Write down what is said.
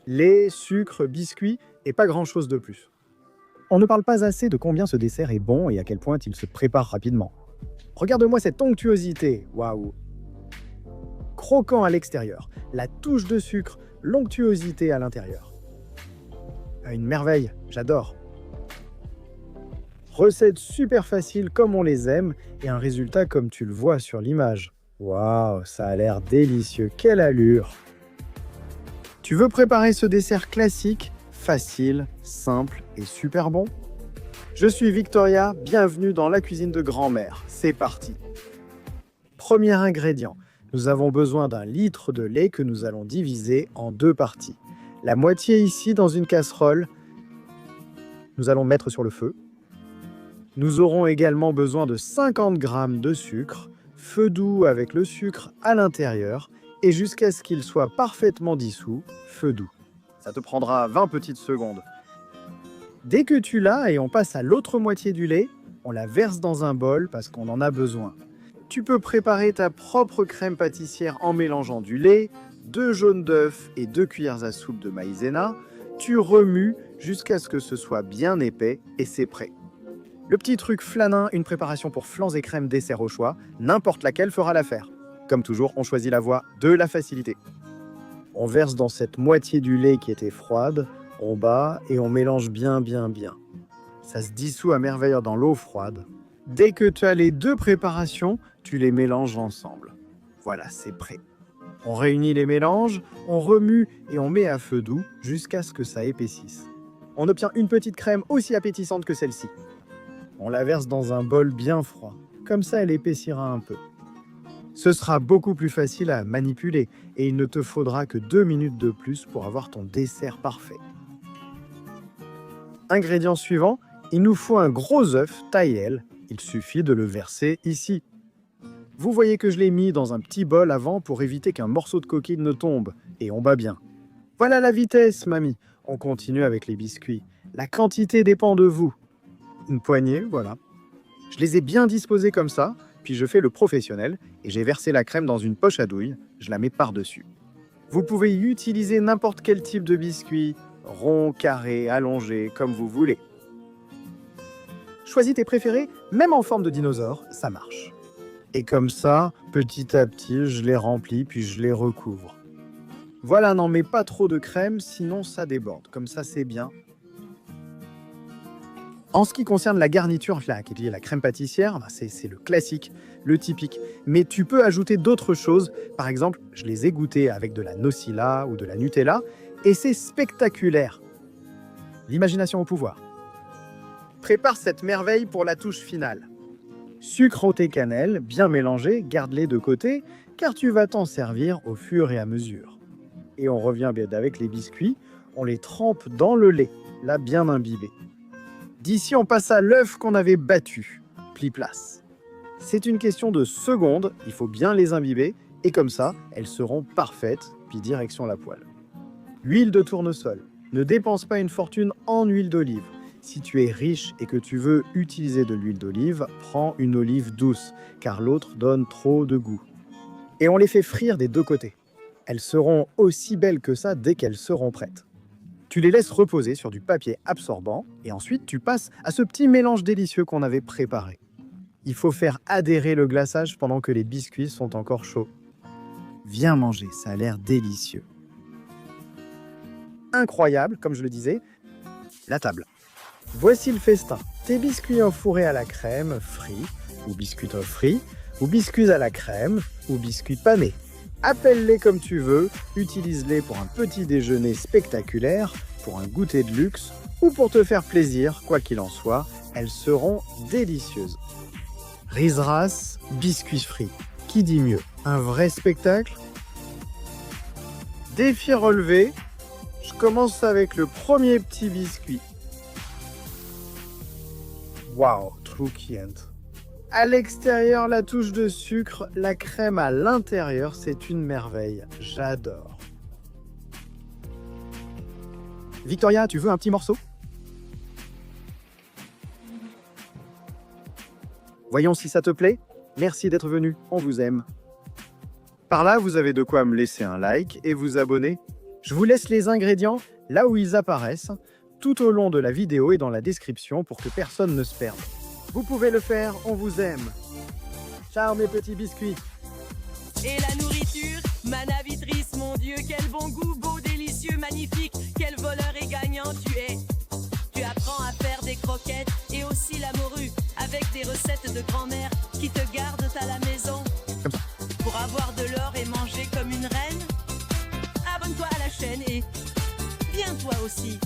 Lait, sucre, biscuits et pas grand-chose de plus. On ne parle pas assez de combien ce dessert est bon et à quel point il se prépare rapidement. Regarde-moi cette onctuosité, waouh! Croquant à l'extérieur, la touche de sucre, l'onctuosité à l'intérieur. Une merveille, j'adore. Recette super facile comme on les aime et un résultat comme tu le vois sur l'image. Waouh, ça a l'air délicieux, quelle allure! Tu veux préparer ce dessert classique, facile, simple et super bon? Je suis Victoria, bienvenue dans la cuisine de grand-mère. C'est parti! Premier ingrédient, nous avons besoin d'1 litre de lait que nous allons diviser en 2 parties. La moitié ici dans une casserole, nous allons mettre sur le feu. Nous aurons également besoin de 50 g de sucre, feu doux avec le sucre à l'intérieur et jusqu'à ce qu'il soit parfaitement dissous, feu doux. Ça te prendra 20 petites secondes. Dès que tu l'as et on passe à l'autre moitié du lait, on la verse dans un bol parce qu'on en a besoin. Tu peux préparer ta propre crème pâtissière en mélangeant du lait, 2 jaunes d'œufs et 2 cuillères à soupe de maïzena. Tu remues jusqu'à ce que ce soit bien épais et c'est prêt. Le petit truc flanin, une préparation pour flans et crèmes dessert au choix, n'importe laquelle fera l'affaire. Comme toujours, on choisit la voie de la facilité. On verse dans cette moitié du lait qui était froide, on bat et on mélange bien. Ça se dissout à merveille dans l'eau froide. Dès que tu as les 2 préparations, tu les mélanges ensemble. Voilà, c'est prêt. On réunit les mélanges, on remue et on met à feu doux jusqu'à ce que ça épaississe. On obtient une petite crème aussi appétissante que celle-ci. On la verse dans un bol bien froid, comme ça elle épaissira un peu. Ce sera beaucoup plus facile à manipuler et il ne te faudra que 2 minutes de plus pour avoir ton dessert parfait. Ingrédient suivant, il nous faut un gros œuf taille L. Il suffit de le verser ici. Vous voyez que je l'ai mis dans un petit bol avant pour éviter qu'un morceau de coquille ne tombe. Et on bat bien. Voilà la vitesse, mamie. On continue avec les biscuits. La quantité dépend de vous. Une poignée, voilà. Je les ai bien disposés comme ça, puis je fais le professionnel et j'ai versé la crème dans une poche à douille. Je la mets par-dessus. Vous pouvez utiliser n'importe quel type de biscuit, rond, carré, allongé, comme vous voulez. Choisis tes préférés, même en forme de dinosaure, ça marche. Et comme ça, petit à petit, je les remplis puis je les recouvre. Voilà, n'en mets pas trop de crème, sinon ça déborde. Comme ça, c'est bien. En ce qui concerne la garniture, qui est la crème pâtissière, c'est le classique, le typique. Mais tu peux ajouter d'autres choses. Par exemple, je les ai goûtés avec de la Nocilla ou de la Nutella, et c'est spectaculaire. L'imagination au pouvoir. Prépare cette merveille pour la touche finale. Sucre, et cannelle, bien mélangés, garde-les de côté, car tu vas t'en servir au fur et à mesure. Et on revient bien avec les biscuits, on les trempe dans le lait, là bien imbibé. D'ici, on passe à l'œuf qu'on avait battu, pli-place. C'est une question de secondes, il faut bien les imbiber, et comme ça, elles seront parfaites, puis direction la poêle. Huile de tournesol. Ne dépense pas une fortune en huile d'olive. Si tu es riche et que tu veux utiliser de l'huile d'olive, prends une olive douce, car l'autre donne trop de goût. Et on les fait frire des 2 côtés. Elles seront aussi belles que ça dès qu'elles seront prêtes. Tu les laisses reposer sur du papier absorbant et ensuite tu passes à ce petit mélange délicieux qu'on avait préparé. Il faut faire adhérer le glaçage pendant que les biscuits sont encore chauds. Viens manger, ça a l'air délicieux. Incroyable, comme je le disais, la table. Voici le festin. Tes biscuits enfourés à la crème, frits, ou biscuits frits, ou biscuits à la crème, ou biscuits panés. Appelle-les comme tu veux, utilise-les pour un petit déjeuner spectaculaire, pour un goûter de luxe, ou pour te faire plaisir, quoi qu'il en soit, elles seront délicieuses. Riz-Ras, biscuits frits. Qui dit mieux? Un vrai spectacle? Défi relevé. Je commence avec le premier petit biscuit. Waouh, croquant. À l'extérieur, la touche de sucre, la crème à l'intérieur, c'est une merveille. J'adore. Victoria, tu veux un petit morceau? Voyons si ça te plaît. Merci d'être venu, on vous aime. Par là, vous avez de quoi me laisser un like et vous abonner. Je vous laisse les ingrédients là où ils apparaissent, tout au long de la vidéo et dans la description pour que personne ne se perde. Vous pouvez le faire, on vous aime. Ciao mes petits biscuits. Et la nourriture, ma navitrice, mon Dieu, quel bon goût, beau, délicieux, magnifique, quel voleur et gagnant tu es. Tu apprends à faire des croquettes et aussi la morue, avec des recettes de grand-mère qui te gardent à la maison. Pour avoir de l'or et manger comme une reine, abonne-toi à la chaîne et viens toi aussi.